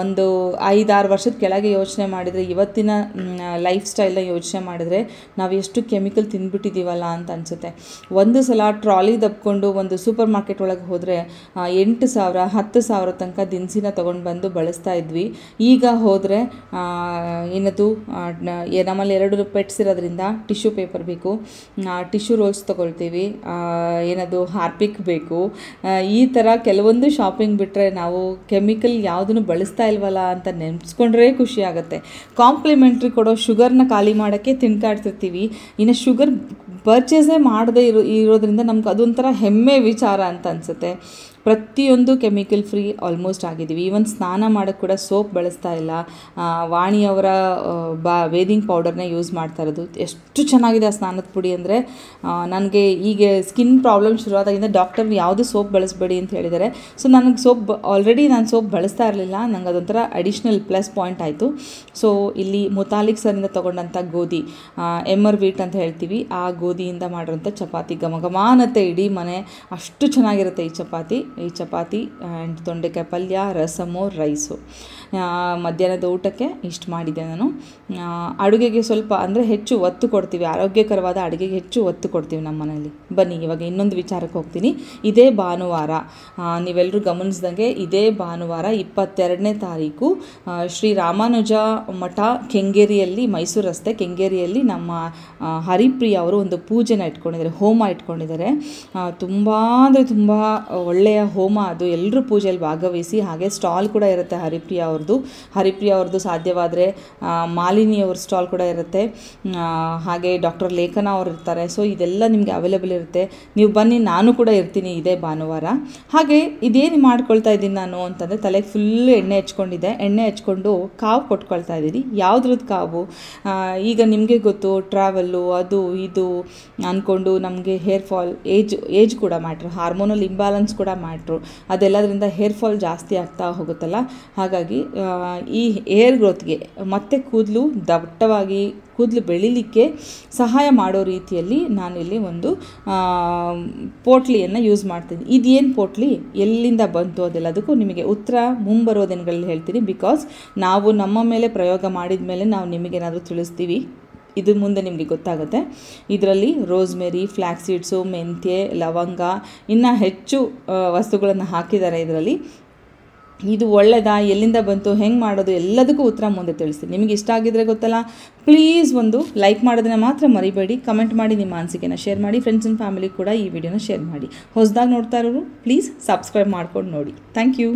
ಒಂದು 5-6 ವರ್ಷದ ಕೆಳಗೆ ಯೋಚನೆ ಮಾಡಿದರೆ, ಇವತ್ತಿನ ಲೈಫ್ ಸ್ಟೈಲ್ನ ಯೋಚನೆ ಮಾಡಿದರೆ ನಾವು ಎಷ್ಟು ಕೆಮಿಕಲ್ ತಿಂದ್ಬಿಟ್ಟಿದ್ದೀವಲ್ಲ ಅಂತ ಅನಿಸುತ್ತೆ. ಒಂದು ಸಲ ಟ್ರಾಲಿ ದಬ್ಕೊಂಡು ಒಂದು ಸೂಪರ್ ಮಾರ್ಕೆಟ್ ಒಳಗೆ ಹೋದರೆ 8,000 10,000 ತನಕ ದಿನಸಿನ ತೊಗೊಂಡು ಬಂದು ಬಳಸ್ತಾ ಇದ್ವಿ. ಈಗ ಹೋದರೆ ಏನದು, ನಮ್ಮಲ್ಲಿ 2 ಪೆಟ್ಸ್ ಇರೋದ್ರಿಂದ ಟಿಶ್ಯೂ ಪೇಪರ್ ಬೇಕು, ಟಿಶ್ಯೂ ರೋಲ್ಸ್ ತೊಗೊಳ್ತೀವಿ, ಏನದು ಹಾರ್ಪಿಕ್ ಬೇಕು. ಈ ಥರ ಕೆಲವೊಂದು ಶಾಪಿಂಗ್ ಬಿಟ್ಟರೆ ನಾವು ಕೆಮಿಕಲ್ ಯಾವುದನ್ನು ಬಳಸ್ತಾ ಇಲ್ವಲ್ಲ ಅಂತ ನೆನೆಸ್ಕೊಂಡ್ರೆ ಖುಷಿ ಆಗುತ್ತೆ. ಕಾಂಪ್ಲಿಮೆಂಟ್ರಿ ಕೊಡೋ ಶುಗರ್ನ ಖಾಲಿ ಮಾಡೋಕ್ಕೆ ತಿನ್ಕಾಡ್ತಿರ್ತೀವಿ. ಇನ್ನು ಶುಗರ್ ಪರ್ಚೇಸೇ ಮಾಡದೇ ಇರೋದ್ರಿಂದ ನಮ್ಗೆ ಅದೊಂಥರ ಹೆಮ್ಮೆ ವಿಚಾರ ಅಂತ ಅನಿಸುತ್ತೆ. ಪ್ರತಿಯೊಂದು ಕೆಮಿಕಲ್ ಫ್ರೀ ಆಲ್ಮೋಸ್ಟ್ ಆಗಿದ್ದೀವಿ. ಈವನ್ ಸ್ನಾನ ಮಾಡೋಕ್ಕೆ ಕೂಡ ಸೋಪ್ ಬಳಸ್ತಾ ಇಲ್ಲ. ವಾಣಿಯವರ ವೇದಿಂಗ್ ಪೌಡರ್ನೇ ಯೂಸ್ ಮಾಡ್ತಾ ಇರೋದು. ಎಷ್ಟು ಚೆನ್ನಾಗಿದೆ ಆ ಸ್ನಾನದ ಪುಡಿ ಅಂದರೆ, ನನಗೆ ಈಗ ಸ್ಕಿನ್ ಪ್ರಾಬ್ಲಮ್ ಶುರುವಾದಾಗಿಂದ ಡಾಕ್ಟರ್ ಯಾವುದು ಸೋಪ್ ಬಳಸಬೇಡಿ ಅಂತ ಹೇಳಿದ್ದಾರೆ. ಸೊ ನನಗೆ ಆಲ್ರೆಡಿ ನಾನು ಸೋಪ್ ಬಳಸ್ತಾ ಇರಲಿಲ್ಲ, ನಂಗೆ ಅದೊಂಥರ ಅಡಿಷ್ನಲ್ ಪ್ಲಸ್ ಪಾಯಿಂಟ್ ಆಯಿತು. ಸೊ ಇಲ್ಲಿ ಮುತಾಲಿಕ್ ಸರಿಂದ ತೊಗೊಂಡಂಥ ಗೋಧಿ, ಎಮ್ಮರ್ ವೀಟ್ ಅಂತ ಹೇಳ್ತೀವಿ, ಆ ಗೋಧಿಯಿಂದ ಮಾಡಿರೋಂಥ ಚಪಾತಿ ಘಮಘಮಾನತ್ತೆ ಇಡೀ ಮನೆ. ಅಷ್ಟು ಚೆನ್ನಾಗಿರುತ್ತೆ ಈ ಚಪಾತಿ ಆ್ಯಂಡ್ ತೊಂಡೆಕಾಯಿ ಪಲ್ಯ, ರಸಮು, ರೈಸು. ಮಧ್ಯಾಹ್ನದ ಊಟಕ್ಕೆ ಇಷ್ಟು ಮಾಡಿದ್ದೆ ನಾನು. ಅಡುಗೆಗೆ ಸ್ವಲ್ಪ ಅಂದರೆ ಹೆಚ್ಚು ಒತ್ತು ಕೊಡ್ತೀವಿ, ಆರೋಗ್ಯಕರವಾದ ಅಡುಗೆಗೆ ಹೆಚ್ಚು ಒತ್ತು ಕೊಡ್ತೀವಿ ನಮ್ಮ ಮನೆಯಲ್ಲಿ. ಬನ್ನಿ ಇವಾಗ ಇನ್ನೊಂದು ವಿಚಾರಕ್ಕೆ ಹೋಗ್ತೀನಿ. ಇದೇ ಭಾನುವಾರ, ನೀವೆಲ್ಲರೂ ಗಮನಿಸ್ದಂಗೆ ಇದೇ ಭಾನುವಾರ 22ನೇ ತಾರೀಕು ಶ್ರೀ ರಾಮಾನುಜ ಮಠ ಕೆಂಗೇರಿಯಲ್ಲಿ, ಮೈಸೂರು ರಸ್ತೆ ಕೆಂಗೇರಿಯಲ್ಲಿ ನಮ್ಮ ಹರಿಪ್ರಿಯ ಅವರು ಒಂದು ಪೂಜೆನ ಇಟ್ಕೊಂಡಿದ್ದಾರೆ, ಹೋಮ ಇಟ್ಕೊಂಡಿದ್ದಾರೆ. ತುಂಬ ಅಂದರೆ ತುಂಬ ಒಳ್ಳೆಯ ಹೋಮ ಅದು. ಎಲ್ಲರೂ ಪೂಜೆಯಲ್ಲಿ ಭಾಗವಹಿಸಿ. ಹಾಗೆ ಸ್ಟಾಲ್ ಕೂಡ ಇರುತ್ತೆ ಹರಿಪ್ರಿಯ ಅವ್ರದ್ದು ಸಾಧ್ಯವಾದರೆ ಮಾಲಿನಿಯವ್ರ ಸ್ಟಾಲ್ ಕೂಡ ಇರುತ್ತೆ. ಹಾಗೆ ಡಾಕ್ಟರ್ ಲೇಖನ ಅವ್ರು ಇರ್ತಾರೆ. ಸೊ ಇದೆಲ್ಲ ನಿಮಗೆ ಅವೈಲೇಬಲ್ ಇರುತ್ತೆ. ನೀವು ಬನ್ನಿ, ನಾನು ಕೂಡ ಇರ್ತೀನಿ ಇದೇ ಭಾನುವಾರ. ಹಾಗೆ ಇದೇನು ಮಾಡ್ಕೊಳ್ತಾ ಇದ್ದೀನಿ ನಾನು ಅಂತಂದರೆ, ತಲೆಗೆ ಫುಲ್ ಎಣ್ಣೆ ಹಚ್ಕೊಂಡಿದ್ದೆ. ಎಣ್ಣೆ ಹಚ್ಕೊಂಡು ಕಾವು ಕೊಟ್ಕೊಳ್ತಾ ಇದ್ದೀನಿ. ಯಾವುದ್ರದ್ದು ಕಾವು, ಈಗ ನಿಮಗೆ ಗೊತ್ತು, ಟ್ರಾವೆಲ್ಲು ಅದು ಇದು ಅಂದ್ಕೊಂಡು ನಮಗೆ ಹೇರ್ ಫಾಲ್, ಏಜ್ ಕೂಡ ಮ್ಯಾಟ್ರು, ಹಾರ್ಮೋನಲ್ ಇಂಬ್ಯಾಲೆನ್ಸ್ ಕೂಡ ಮ್ಯಾಟ್ರು. ಅದೆಲ್ಲದರಿಂದ ಹೇರ್ ಫಾಲ್ ಜಾಸ್ತಿ ಆಗ್ತಾ ಹೋಗುತ್ತಲ್ಲ. ಹಾಗಾಗಿ ಈ ಹೇರ್ ಗ್ರೋತ್ಗೆ ಮತ್ತು ದಟ್ಟವಾಗಿ ಕೂದಲು ಬೆಳಿಲಿಕ್ಕೆ ಸಹಾಯ ಮಾಡೋ ರೀತಿಯಲ್ಲಿ ನಾನಿಲ್ಲಿ ಒಂದು ಪೋಟ್ಲಿಯನ್ನು ಯೂಸ್ ಮಾಡ್ತೀನಿ. ಇದೇನು ಪೋಟ್ಲಿ, ಎಲ್ಲಿಂದ ಬಂತು ಅದೆಲ್ಲದಕ್ಕೂ ನಿಮಗೆ ಉತ್ತರ ಮುಂಬರೋ ದಿನಗಳಲ್ಲಿ ಹೇಳ್ತೀನಿ. ಬಿಕಾಸ್ ನಾವು ನಮ್ಮ ಮೇಲೆ ಪ್ರಯೋಗ ಮಾಡಿದ ಮೇಲೆ ನಾವು ನಿಮಗೇನಾದರೂ ತಿಳಿಸ್ತೀವಿ, ಇದು ಮುಂದೆ ನಿಮಗೆ ಗೊತ್ತಾಗುತ್ತೆ. ಇದರಲ್ಲಿ ರೋಸ್ಮೆರಿ, ಫ್ಲ್ಯಾಕ್ಸ್ ಸೀಡ್ಸು, ಮೆಂತ್ಯೆ, ಲವಂಗ, ಇನ್ನು ಹೆಚ್ಚು ವಸ್ತುಗಳನ್ನು ಹಾಕಿದ್ದಾರೆ ಇದರಲ್ಲಿ. ಇದು ಒಳ್ಳೆಯದಾ, ಎಲ್ಲಿಂದ ಬಂತು, ಹೆಂಗೆ ಮಾಡೋದು, ಎಲ್ಲದಕ್ಕೂ ಉತ್ತರ ಮುಂದೆ ತಿಳಿಸ್ತೀನಿ. ನಿಮಗೆ ಇಷ್ಟ ಆಗಿದ್ರೆ ಗೊತ್ತಲ್ಲ, ಪ್ಲೀಸ್ ಒಂದು ಲೈಕ್ ಮಾಡೋದನ್ನ ಮಾತ್ರ ಮರಿಬೇಡಿ. ಕಮೆಂಟ್ ಮಾಡಿ, ನಿಮ್ಮ ಅನಿಸಿಕೆನ ಶೇರ್ ಮಾಡಿ. ಫ್ರೆಂಡ್ಸ್ ಆ್ಯಂಡ್ ಫ್ಯಾಮಿಲಿ ಕೂಡ ಈ ವಿಡಿಯೋನ ಶೇರ್ ಮಾಡಿ. ಹೊಸದಾಗಿ ನೋಡ್ತಾ ಇರೋರು ಪ್ಲೀಸ್ ಸಬ್ಸ್ಕ್ರೈಬ್ ಮಾಡ್ಕೊಂಡು ನೋಡಿ. Thank you.